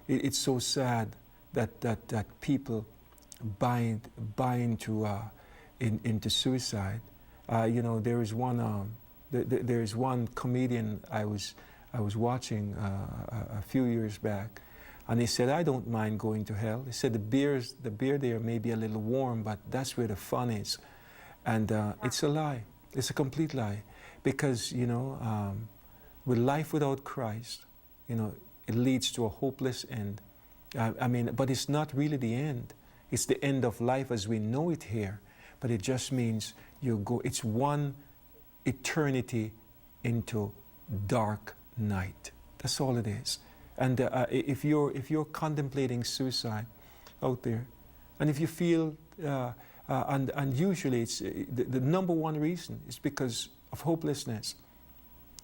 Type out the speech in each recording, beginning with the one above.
it's so sad that people buy into suicide. You know, there is one comedian I was watching a few years back, and he said, "I don't mind going to hell." He said, the beer there may be a little warm, but that's where the fun is. And it's a lie. It's a complete lie, because with life without Christ, it leads to a hopeless end. But it's not really the end. It's the end of life as we know it here. But it just means it's one eternity into dark night. That's all it is. And if you're contemplating suicide out there, and if you feel, and usually it's the number one reason is because of hopelessness.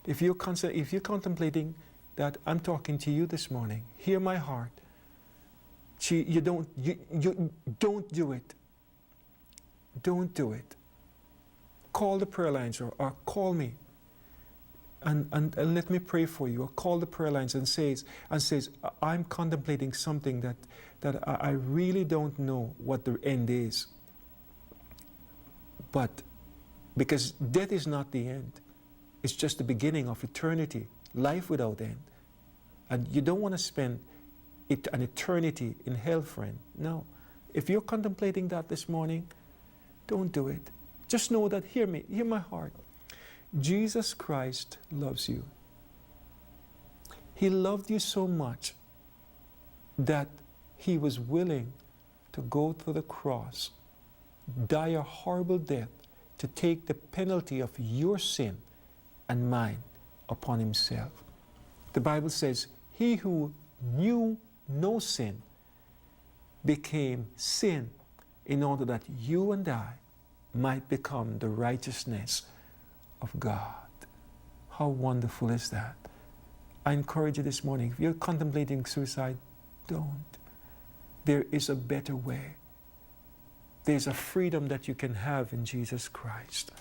If you're contemplating that, I'm talking to you this morning. Hear my heart. You don't do it. Don't do it. Call the prayer lines or call me, and let me pray for you. Or call the prayer lines and says, I'm contemplating something that I really don't know what the end is. But because death is not the end, it's just the beginning of eternity, life without end. And you don't want to spend an eternity in hell, friend. No. If you're contemplating that this morning, don't do it. Just know that, hear my heart. Jesus Christ loves you. He loved you so much that he was willing to go to the cross, die a horrible death, to take the penalty of your sin and mine upon himself. The Bible says, he who knew no sin became sin in order that you and I might become the righteousness of God. How wonderful is that? I encourage you this morning, if you're contemplating suicide, don't. There is a better way. There's a freedom that you can have in Jesus Christ.